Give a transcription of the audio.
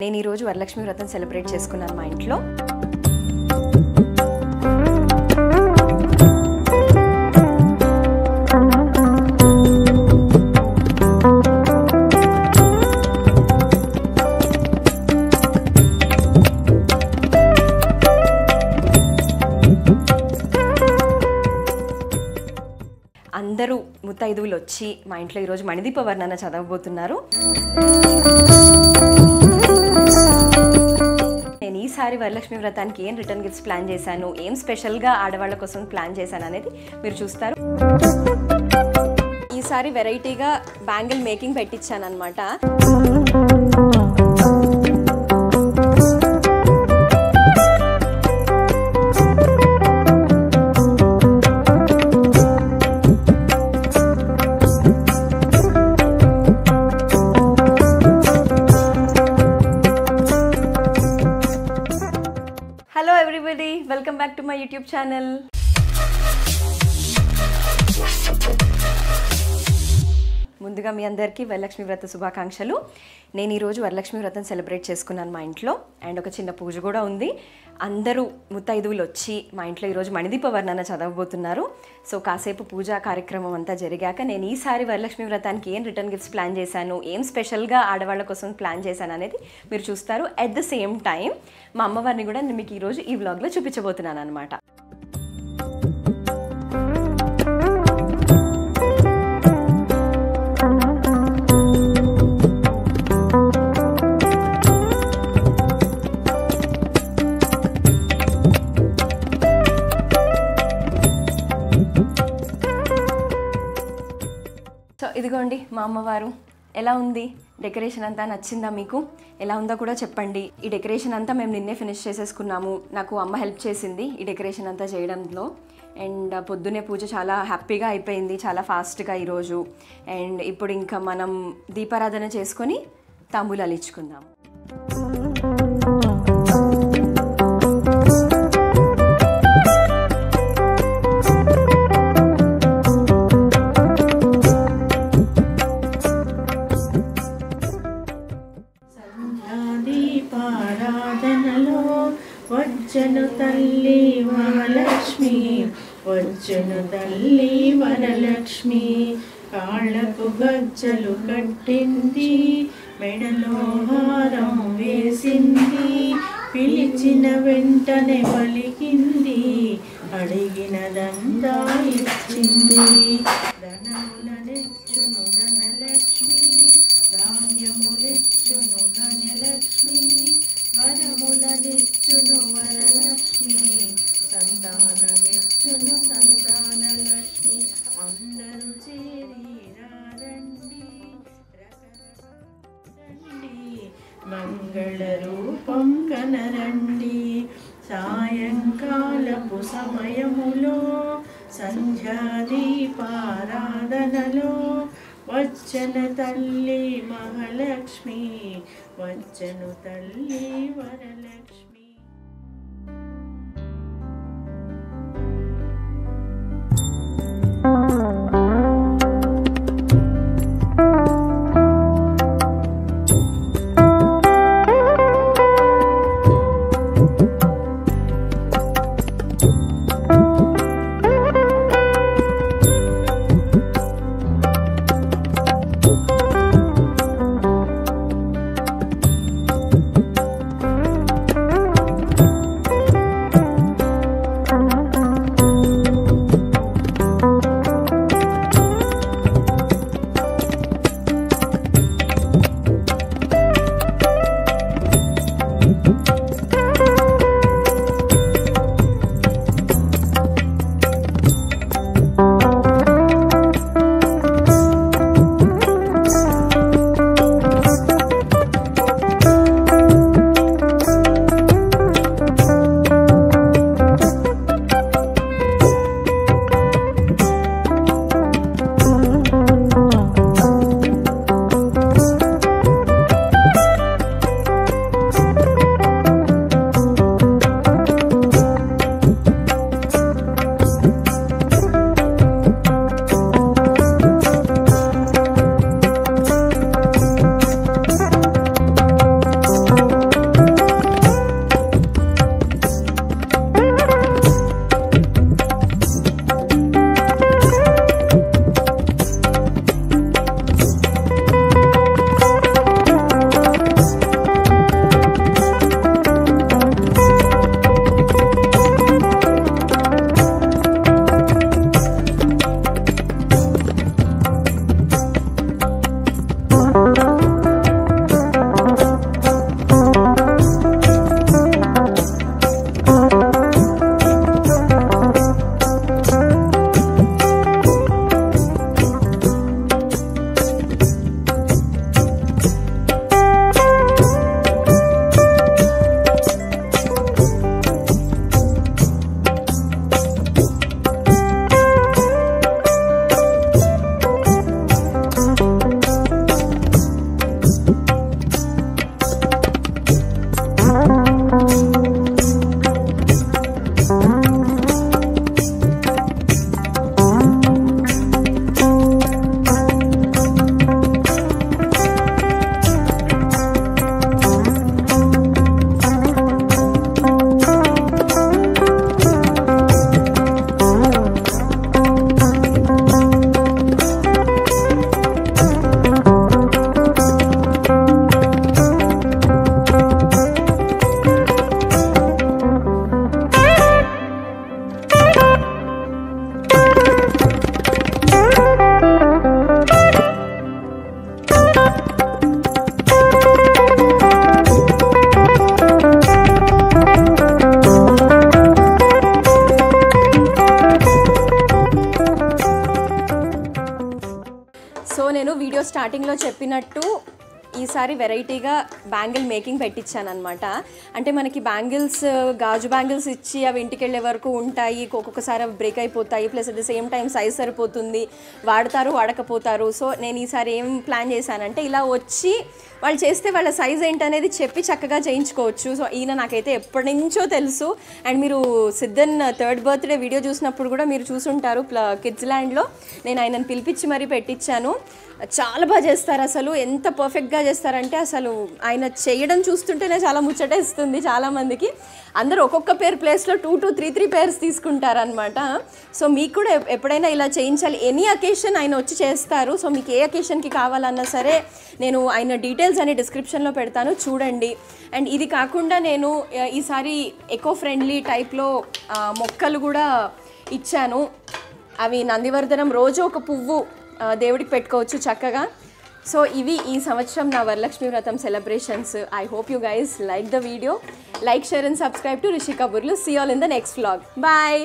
నేను ఈ రోజు వరలక్ష్మి వ్రతం సెలబ్రేట్ చేసుకున్నాను మా ఇంట్లో. అందరూ ముత్తైదువులు వచ్చి మా ఇంట్లో ఈరోజు మణిదీప వర్ణన చదవబోతున్నారు. నేను ఈసారి వరలక్ష్మి వ్రతానికి ఏం రిటర్న్ గిఫ్ట్స్ ప్లాన్ చేశాను, ఏం స్పెషల్గా ఆడవాళ్ళ కోసం ప్లాన్ చేశాను అనేది మీరు చూస్తారు. ఈసారి వెరైటీగా బ్యాంగిల్ మేకింగ్ పెట్టించాను అనమాట. Hello everybody, welcome back to my YouTube channel. ముందుగా మీ అందరికీ వరలక్ష్మి వ్రత శుభాకాంక్షలు. నేను ఈరోజు వరలక్ష్మి వ్రతం సెలబ్రేట్ చేసుకున్నాను మా ఇంట్లో. అండ్ ఒక చిన్న పూజ కూడా ఉంది. అందరూ ముత్తైదువులు వచ్చి మా ఇంట్లో ఈరోజు మణిదీప వర్ణన చదవబోతున్నారు. సో కాసేపు పూజా కార్యక్రమం అంతా జరిగాక నేను ఈసారి వరలక్ష్మి వ్రతానికి ఏం రిటర్న్ గిఫ్ట్స్ ప్లాన్ చేశాను, ఏం స్పెషల్గా ఆడవాళ్ళ కోసం ప్లాన్ చేశాను అనేది మీరు చూస్తారు. అట్ ద సేమ్ టైం మా అమ్మవారిని కూడా నేను మీకు ఈరోజు ఈ వ్లాగ్లో చూపించబోతున్నాను అనమాట. సో ఇదిగోండి మా అమ్మవారు. ఎలా ఉంది డెకరేషన్ అంతా? నచ్చిందా మీకు? ఎలా ఉందో కూడా చెప్పండి. ఈ డెకరేషన్ అంతా మేము నిన్నే ఫినిష్ చేసేసుకున్నాము. నాకు అమ్మ హెల్ప్ చేసింది ఈ డెకరేషన్ అంతా చేయడంలో. అండ్ పొద్దున్నే పూజ చాలా హ్యాపీగా అయిపోయింది, చాలా ఫాస్ట్గా ఈరోజు. అండ్ ఇప్పుడు ఇంకా మనం దీపారాధన చేసుకొని తాంబూలాలు ఇచ్చుకుందాం. వచ్చను తల్లి మహాలక్ష్మి, వచ్చను తల్లి వరలక్ష్మి. కాళ్ళకు గజ్జలు కట్టింది, మెడలో హారం వేసింది, పిలిచిన వెంటనే పలికింది, అడిగినదంతా ఇచ్చింది. ధనములనిచ్చును ధనలక్ష్మి, ధాన్యములిచ్చును ధన్యలక్ష్మి, వరములనిచ్చును వరలక్ష్మి, సంతానమిచ్చును సంతానలక్ష్మి. అందరూ చేరి రండి, మంగళ రూపం కనరండి. సాయంకాలపు సమయములో సంధ్యాదీపారాధనలో వచ్చను తల్లి మహాలక్ష్మి, వచ్చను తల్లి వరలక్ష్మి. స్టార్టింగ్లో చెప్పినట్టు ఈసారి వెరైటీగా బ్యాంగిల్ మేకింగ్ పెట్టించాను అనమాట. అంటే మనకి బ్యాంగిల్స్, గాజు బ్యాంగిల్స్ ఇచ్చి అవి ఇంటికి వెళ్ళే వరకు ఉంటాయి, ఒక్కొక్కసారి అవి బ్రేక్ అయిపోతాయి, plus at the same time size సరిపోతుంది, వాడతారు వాడకపోతారు. సో నేను ఈసారి ఏం ప్లాన్ చేశానంటే ఇలా వచ్చి వాళ్ళు చేస్తే వాళ్ళ సైజ్ ఏంటనేది చెప్పి చక్కగా చేయించుకోవచ్చు. సో ఈయన నాకైతే ఎప్పటి నుంచో తెలుసు. అండ్ మీరు సిద్ధన్ 3rd బర్త్డే వీడియో చూసినప్పుడు కూడా మీరు చూసుంటారు, కిడ్స్ ల్యాండ్లో నేను ఆయనను పిలిపించి మరీ పెట్టించాను. చాలా బాగా చేస్తారు, అసలు ఎంత పర్ఫెక్ట్గా చేస్తారంటే అసలు ఆయన చేయడం చూస్తుంటేనే చాలా ముచ్చటేస్తుంది. చాలామందికి అందరూ ఒక్కొక్క పేర్ ప్లేస్లో 2 to 3 పేర్స్ తీసుకుంటారనమాట. సో మీకు కూడా ఎప్పుడైనా ఇలా చేయించాలి, ఎనీ అకేషన్ ఆయన వచ్చి చేస్తారు. సో మీకు ఏ అకేషన్కి కావాలన్నా సరే నేను ఆయన డీటెయిల్స్ అనే డిస్క్రిప్షన్లో పెడతాను, చూడండి. అండ్ ఇది కాకుండా నేను ఈసారి ఎకో ఫ్రెండ్లీ టైప్లో మొక్కలు కూడా ఇచ్చాను. అవి నందివర్ధనం, రోజు ఒక పువ్వు దేవుడికి పెట్టుకోవచ్చు చక్కగా. సో ఇవి ఈ సంవత్సరం నా Varalakshmi Vratam celebrations. I hope you guys like the video. Like, share and subscribe to Rishi Kaburlu. See all in the next vlog. Bye.